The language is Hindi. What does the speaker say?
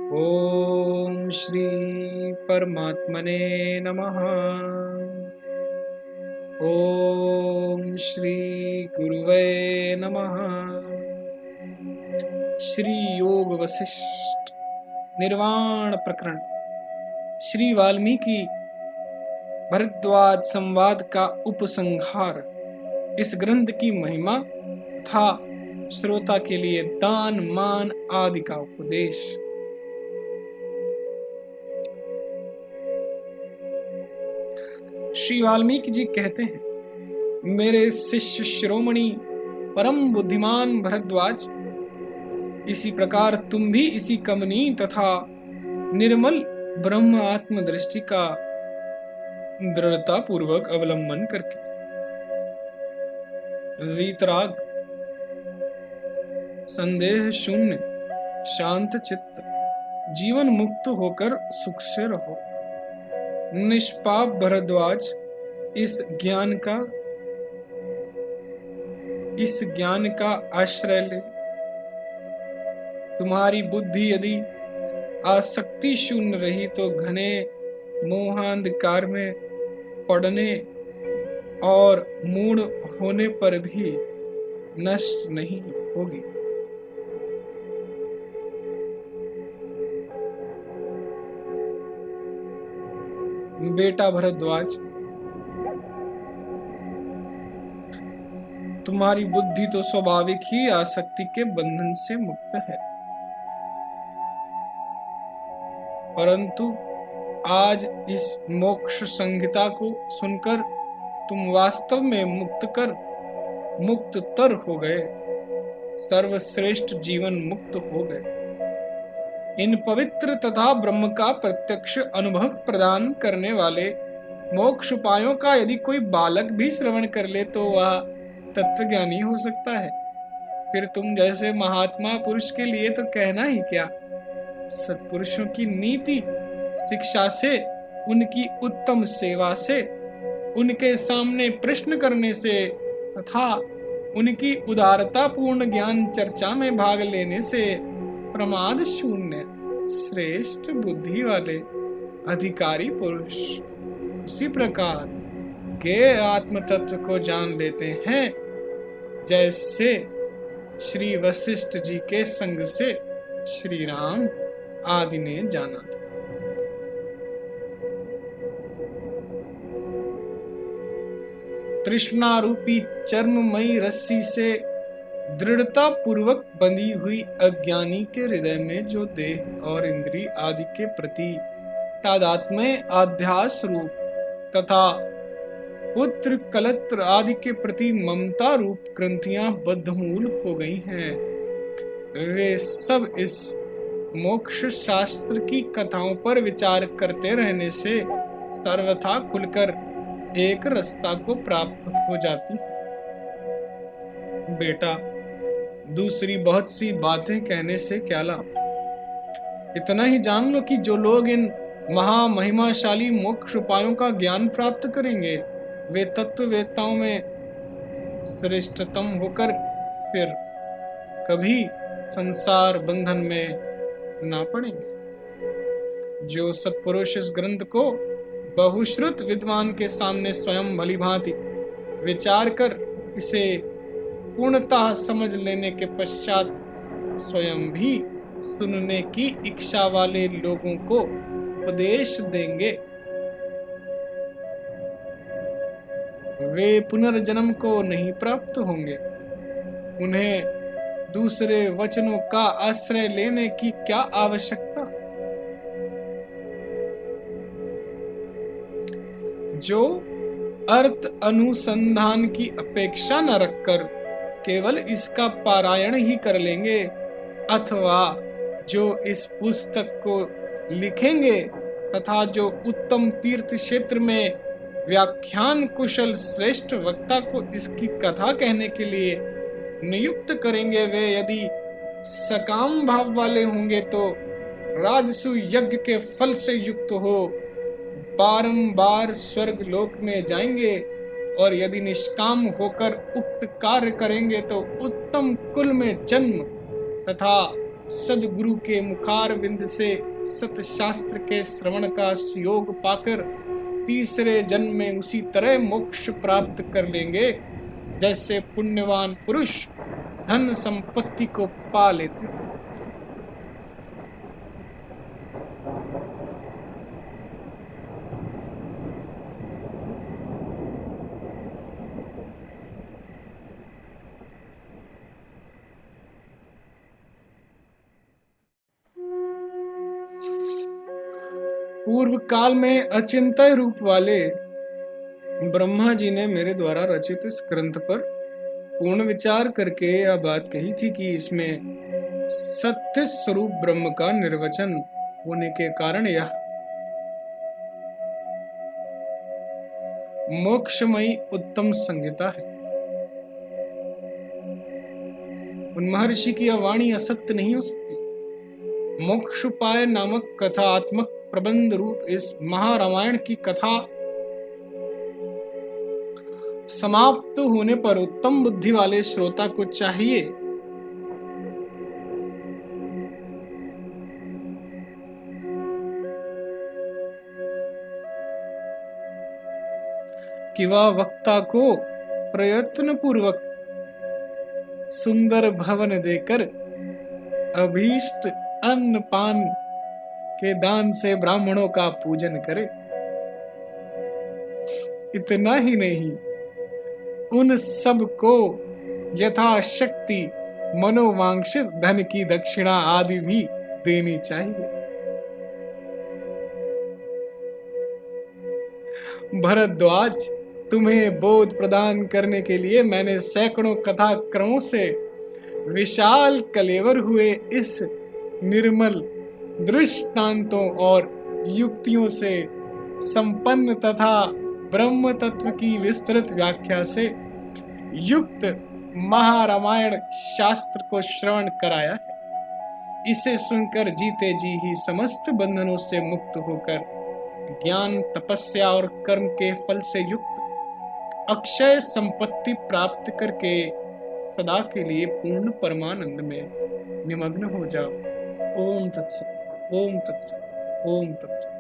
ओम श्री परमात्मने नमः। ओम श्री गुरुवे नमः। श्री योग वशिष्ठ निर्वाण प्रकरण श्री वाल्मीकि भरद्वाज संवाद का उपसंहार। इस ग्रंथ की महिमा तथा श्रोता के लिए दान मान आदि का उपदेश। श्री वाल्मीकि जी कहते हैं, मेरे शिष्य शिरोमणि परम बुद्धिमान भरद्वाज, इसी प्रकार तुम भी इसी कमनीय तथा निर्मल ब्रह्म आत्म दृष्टि का दृढ़ता पूर्वक अवलंबन करके वीतराग संदेह शून्य शांत चित्त जीवन मुक्त होकर सुख से रहो। निष्पाप भरद्वाज, इस ज्ञान का आश्रय ले। तुम्हारी बुद्धि यदि आसक्ति शून्य रही तो घने मोहांधकार में पड़ने और मूढ़ होने पर भी नष्ट नहीं होगी। बेटा भरद्वाज, तुम्हारी बुद्धि तो स्वाभाविक ही आसक्ति के बंधन से मुक्त है, परंतु आज इस मोक्ष संहिता को सुनकर तुम वास्तव में मुक्तर हो गए, सर्वश्रेष्ठ जीवन मुक्त हो गए। इन पवित्र तथा ब्रह्म का प्रत्यक्ष अनुभव प्रदान करने वाले मोक्ष उपायों का यदि कोई बालक भी श्रवण कर ले तो वह तत्वज्ञानी हो सकता है। फिर तुम जैसे महात्मा पुरुष के लिए तो कहना ही क्या। सत्पुरुषों की नीति शिक्षा से, उनकी उत्तम सेवा से, उनके सामने प्रश्न करने से तथा उनकी उदारता पूर्ण ज्ञान चर्चा में भाग लेने से प्रमाद शून्य श्रेष्ठ बुद्धि वाले अधिकारी पुरुष उसी प्रकार के आत्म तत्व को जान लेते हैं जैसे श्री वशिष्ठ जी के संग से श्री राम आदि ने जाना था। तृष्णा रूपी चर्ममयी रस्सी से दृढ़ता पूर्वक बंधी हुई अज्ञानी के हृदय में जो देह और इंद्रिय आदि के प्रति तादात्म्य अध्यास रूप तथा पुत्र कलत्र आदि के प्रति ममता रूप ग्रंथियां बद्धमूल हो गई हैं, वे सब इस मोक्ष शास्त्र की कथाओं पर विचार करते रहने से सर्वथा खुलकर एक रास्ता को प्राप्त हो जाती। बेटा, दूसरी बहुत सी बातें कहने से क्या लाभ। इतना ही जान लो कि जो लोग इन महामहिमाशाली मोक्ष उपायों का ज्ञान प्राप्त करेंगे वे तत्ववेत्ताओं में श्रेष्ठतम होकर फिर कभी संसार बंधन में ना पड़ेंगे। जो सत्पुरुष इस ग्रंथ को बहुश्रुत विद्वान के सामने स्वयं भलीभांति विचार कर इसे पूर्णतः समझ लेने के पश्चात स्वयं भी सुनने की इच्छा वाले लोगों को उपदेश देंगे, वे पुनर्जन्म को नहीं प्राप्त होंगे। उन्हें दूसरे वचनों का आश्रय लेने की क्या आवश्यकता। जो अर्थ अनुसंधान की अपेक्षा न रखकर केवल इसका पारायण ही कर लेंगे अथवा जो इस पुस्तक को लिखेंगे तथा जो उत्तम तीर्थ क्षेत्र में व्याख्यान कुशल श्रेष्ठ वक्ता को इसकी कथा कहने के लिए नियुक्त करेंगे, वे यदि सकाम भाव वाले होंगे तो राजसु यज्ञ के फल से युक्त हो बारंबार स्वर्ग लोक में जाएंगे, और यदि निष्काम होकर उक्त कार्य करेंगे तो उत्तम कुल में जन्म तथा सदगुरु के मुखार बिंद से सत शास्त्र के श्रवण का योग पाकर तीसरे जन्म में उसी तरह मोक्ष प्राप्त कर लेंगे जैसे पुण्यवान पुरुष धन संपत्ति को पा लेते। पूर्व काल में अचिंत्य रूप वाले ब्रह्मा जी ने मेरे द्वारा रचित इस ग्रंथ पर पूर्ण विचार करके यह बात कही थी कि इसमें सत्य स्वरूप ब्रह्म का निर्वचन होने के कारण यह मोक्षमयी उत्तम संहिता है। उन महर्षि की यह वाणी असत्य नहीं हो सकती। मोक्षोपाय नामक कथात्मक प्रबंध रूप इस महारामायण की कथा समाप्त होने पर उत्तम बुद्धि वाले श्रोता को चाहिए कि वह वक्ता को प्रयत्न पूर्वक सुंदर भवन देकर अभीष्ट अन्न पान के दान से ब्राह्मणों का पूजन करे। इतना ही नहीं, उन सब को यथाशक्ति मनोवांछित धन की दक्षिणा आदि भी देनी चाहिए। भरद्वाज, तुम्हें बोध प्रदान करने के लिए मैंने सैकड़ों कथा क्रमों से विशाल कलेवर हुए इस निर्मल दृष्टांतों और युक्तियों से संपन्न तथा ब्रह्म तत्व की विस्तृत व्याख्या से युक्त महारामायण शास्त्र को श्रवण कराया है। इसे सुनकर जीते जी ही समस्त बंधनों से मुक्त होकर ज्ञान, तपस्या और कर्म के फल से युक्त अक्षय संपत्ति प्राप्त करके सदा के लिए पूर्ण परमानंद में निमग्न हो जाओ। ओम तत्सत, ओम तत्सत, ओम तत्सत।